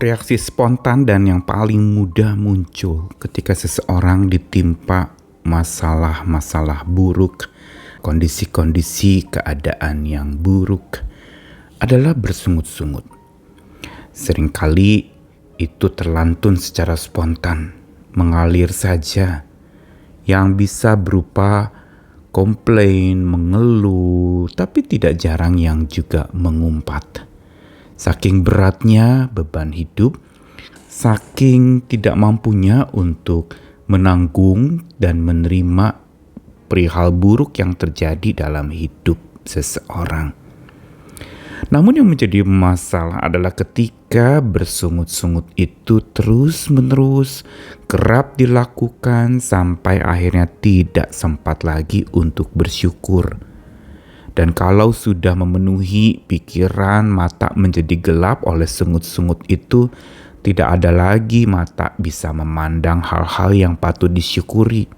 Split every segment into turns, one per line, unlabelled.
Reaksi spontan dan yang paling mudah muncul ketika seseorang ditimpa masalah-masalah buruk, kondisi-kondisi keadaan yang buruk adalah bersungut-sungut. Seringkali itu terlantun secara spontan, mengalir saja, yang bisa berupa komplain, mengeluh, tapi tidak jarang yang juga mengumpat. Saking beratnya beban hidup, saking tidak mampunya untuk menanggung dan menerima perihal buruk yang terjadi dalam hidup seseorang. Namun yang menjadi masalah adalah ketika bersungut-sungut itu terus-menerus kerap dilakukan sampai akhirnya tidak sempat lagi untuk bersyukur. Dan kalau sudah memenuhi pikiran, mata menjadi gelap oleh sungut-sungut itu, tidak ada lagi mata bisa memandang hal-hal yang patut disyukuri.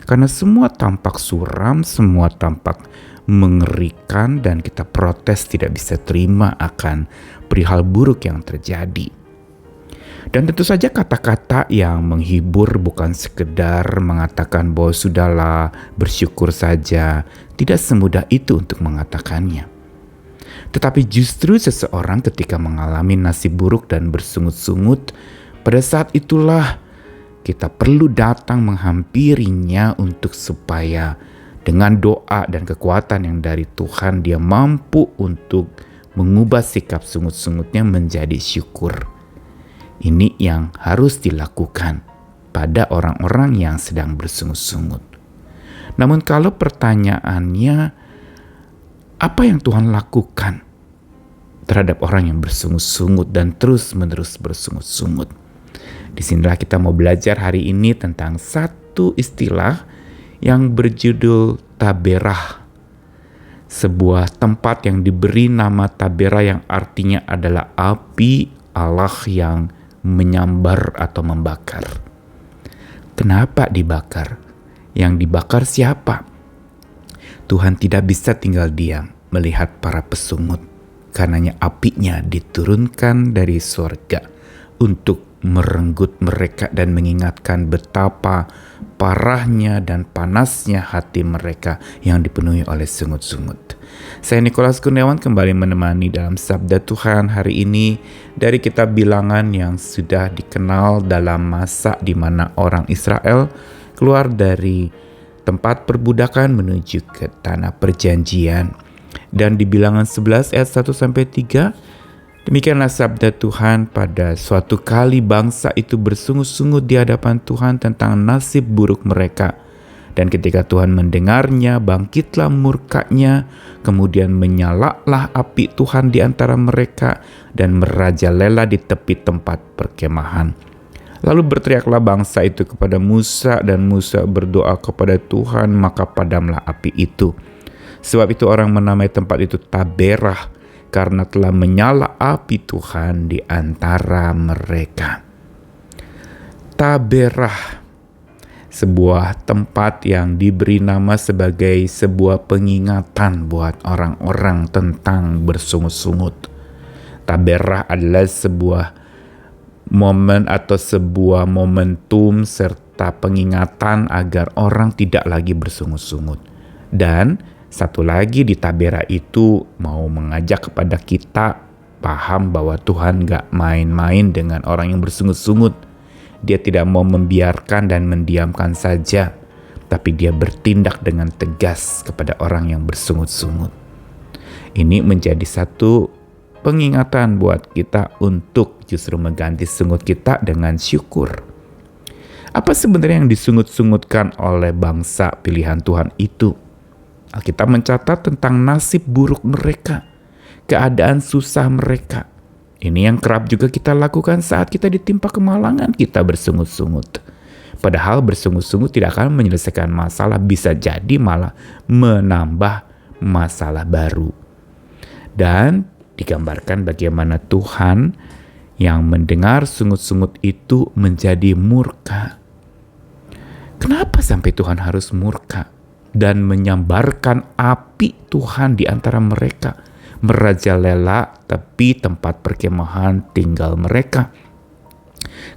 Karena semua tampak suram, semua tampak mengerikan, dan kita protes tidak bisa terima akan perihal buruk yang terjadi. Dan tentu saja kata-kata yang menghibur bukan sekedar mengatakan bahwa sudahlah, bersyukur saja. Tidak semudah itu untuk mengatakannya. Tetapi justru seseorang ketika mengalami nasib buruk dan bersungut-sungut, pada saat itulah kita perlu datang menghampirinya untuk supaya dengan doa dan kekuatan yang dari Tuhan, dia mampu untuk mengubah sikap sungut-sungutnya menjadi syukur. Ini yang harus dilakukan pada orang-orang yang sedang bersungut-sungut. Namun kalau pertanyaannya, apa yang Tuhan lakukan terhadap orang yang bersungut-sungut dan terus-menerus bersungut-sungut? Disinilah kita mau belajar hari ini tentang satu istilah yang berjudul taberah. Sebuah tempat yang diberi nama taberah yang artinya adalah api Allah yang menyambar atau membakar. Kenapa dibakar? Yang dibakar siapa? Tuhan tidak bisa tinggal diam melihat para pesungut. Karenanya apinya diturunkan dari surga untuk merenggut mereka dan mengingatkan betapa parahnya dan panasnya hati mereka yang dipenuhi oleh sungut-sungut. Saya Nikolas Kurniawan kembali menemani dalam Sabda Tuhan hari ini dari kitab Bilangan yang sudah dikenal dalam masa di mana orang Israel keluar dari tempat perbudakan menuju ke tanah perjanjian. Dan di Bilangan 11 ayat 1-3, demikianlah sabda Tuhan, pada suatu kali bangsa itu bersungut-sungut di hadapan Tuhan tentang nasib buruk mereka. Dan ketika Tuhan mendengarnya, bangkitlah murkanya, kemudian menyalalah api Tuhan di antara mereka dan merajalela di tepi tempat perkemahan. Lalu berteriaklah bangsa itu kepada Musa, dan Musa berdoa kepada Tuhan, maka padamlah api itu. Sebab itu orang menamai tempat itu Taberah, karena telah menyala api Tuhan di antara mereka. Taberah, sebuah tempat yang diberi nama sebagai sebuah pengingatan buat orang-orang tentang bersungut-sungut. Taberah adalah sebuah momen atau sebuah momentum serta pengingatan agar orang tidak lagi bersungut-sungut. Dan satu lagi di Taberah itu mau mengajak kepada kita paham bahwa Tuhan gak main-main dengan orang yang bersungut-sungut. Dia tidak mau membiarkan dan mendiamkan saja, tapi dia bertindak dengan tegas kepada orang yang bersungut-sungut. Ini menjadi satu pengingatan buat kita untuk justru mengganti sungut kita dengan syukur. Apa sebenarnya yang disungut-sungutkan oleh bangsa pilihan Tuhan itu? Alkitab mencatat tentang nasib buruk mereka, keadaan susah mereka. Ini yang kerap juga kita lakukan saat kita ditimpa kemalangan, kita bersungut-sungut. Padahal bersungut-sungut tidak akan menyelesaikan masalah, bisa jadi malah menambah masalah baru. Dan digambarkan bagaimana Tuhan yang mendengar sungut-sungut itu menjadi murka. Kenapa sampai Tuhan harus murka dan menyambarkan api Tuhan di antara mereka? merajalela tepi tempat perkemahan tinggal mereka.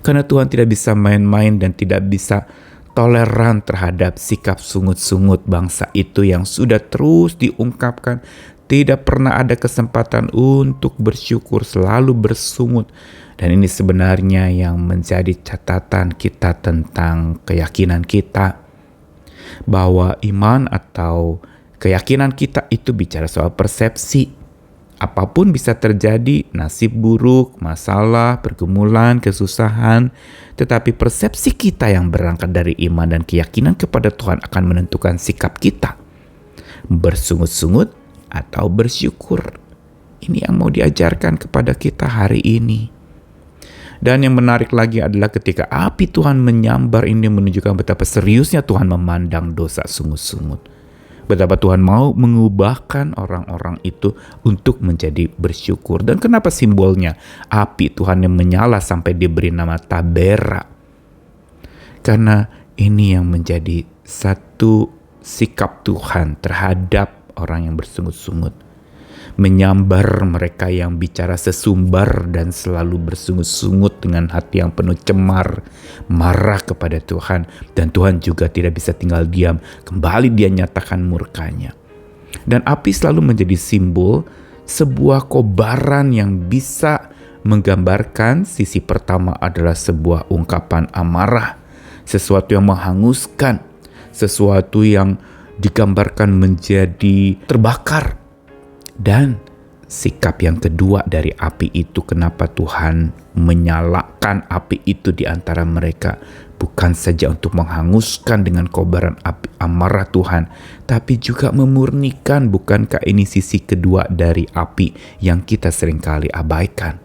Karena Tuhan tidak bisa main-main dan tidak bisa toleran terhadap sikap sungut-sungut bangsa itu yang sudah terus diungkapkan. Tidak pernah ada kesempatan untuk bersyukur, selalu bersungut. Dan ini sebenarnya yang menjadi catatan kita tentang keyakinan kita. Bahwa iman atau keyakinan kita itu bicara soal persepsi. Apapun bisa terjadi, nasib buruk, masalah, pergumulan, kesusahan. Tetapi persepsi kita yang berangkat dari iman dan keyakinan kepada Tuhan akan menentukan sikap kita. Bersungut-sungut atau bersyukur. Ini yang mau diajarkan kepada kita hari ini. Dan yang menarik lagi adalah ketika api Tuhan menyambar, ini menunjukkan betapa seriusnya Tuhan memandang dosa sungut-sungut. Betapa Tuhan mau mengubahkan orang-orang itu untuk menjadi bersyukur. Dan kenapa simbolnya api Tuhan yang menyala sampai diberi nama Tabera? Karena ini yang menjadi satu sikap Tuhan terhadap orang yang bersungut-sungut. Menyambar mereka yang bicara sesumbar dan selalu bersungut-sungut dengan hati yang penuh cemar, marah kepada Tuhan. Dan Tuhan juga tidak bisa tinggal diam, kembali dia nyatakan murkanya. Dan api selalu menjadi simbol sebuah kobaran yang bisa menggambarkan sisi pertama adalah sebuah ungkapan amarah, sesuatu yang menghanguskan, sesuatu yang digambarkan menjadi terbakar. Dan sikap yang kedua dari api itu, kenapa Tuhan menyalakan api itu di antara mereka, bukan saja untuk menghanguskan dengan kobaran api amarah Tuhan, tapi juga memurnikan. Bukankah ini sisi kedua dari api yang kita seringkali abaikan?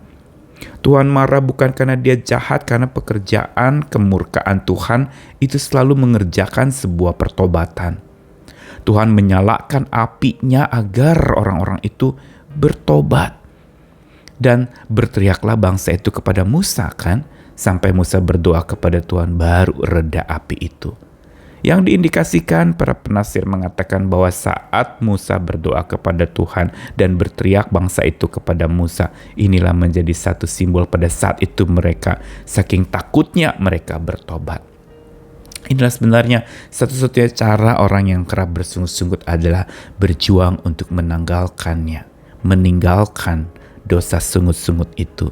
Tuhan marah bukan karena dia jahat, karena pekerjaan kemurkaan Tuhan itu selalu mengerjakan sebuah pertobatan. Tuhan menyalakan apinya agar orang-orang itu bertobat. Dan berteriaklah bangsa itu kepada Musa kan, sampai Musa berdoa kepada Tuhan baru reda api itu. Yang diindikasikan para penafsir mengatakan bahwa saat Musa berdoa kepada Tuhan dan berteriak bangsa itu kepada Musa, inilah menjadi satu simbol pada saat itu mereka saking takutnya mereka bertobat. Inilah sebenarnya satu-satunya cara orang yang kerap bersungut-sungut adalah berjuang untuk menanggalkannya, meninggalkan dosa sungut-sungut itu,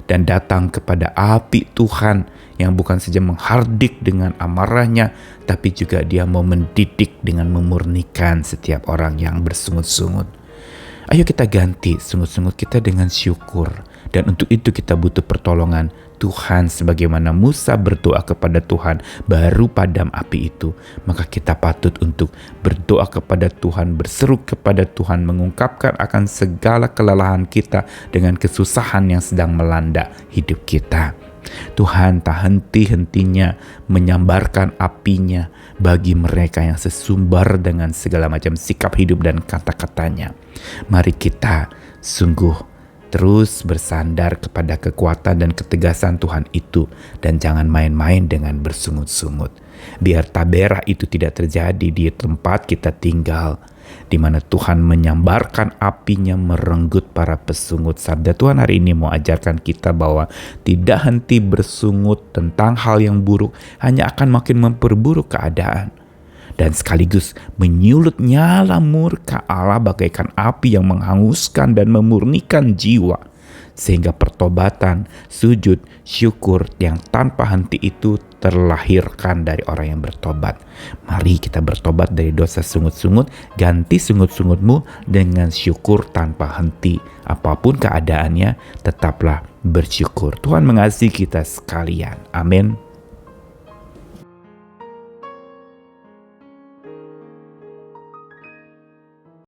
dan datang kepada api Tuhan yang bukan saja menghardik dengan amarahnya, tapi juga dia mau mendidik dengan memurnikan setiap orang yang bersungut-sungut. Ayo kita ganti sungut-sungut kita dengan syukur, dan untuk itu kita butuh pertolongan Tuhan. Sebagaimana Musa berdoa kepada Tuhan baru padam api itu, maka kita patut untuk berdoa kepada Tuhan, berseru kepada Tuhan, mengungkapkan akan segala kelelahan kita dengan kesusahan yang sedang melanda hidup kita. Tuhan tak henti-hentinya menyambarkan apinya bagi mereka yang sesumbar dengan segala macam sikap hidup dan kata-katanya. Mari kita sungguh terus bersandar kepada kekuatan dan ketegasan Tuhan itu, dan jangan main-main dengan bersungut-sungut. Biar Tabera itu tidak terjadi di tempat kita tinggal, di mana Tuhan menyambarkan apinya merenggut para pesungut. Sabda Tuhan hari ini mau ajarkan kita bahwa tidak henti bersungut tentang hal yang buruk, hanya akan makin memperburuk keadaan. Dan sekaligus menyulut nyala murka Allah bagaikan api yang menghanguskan dan memurnikan jiwa. Sehingga pertobatan, sujud, syukur yang tanpa henti itu terlahirkan dari orang yang bertobat. Mari kita bertobat dari dosa sungut-sungut, ganti sungut-sungutmu dengan syukur tanpa henti. Apapun keadaannya, tetaplah bersyukur. Tuhan mengasihi kita sekalian. Amin.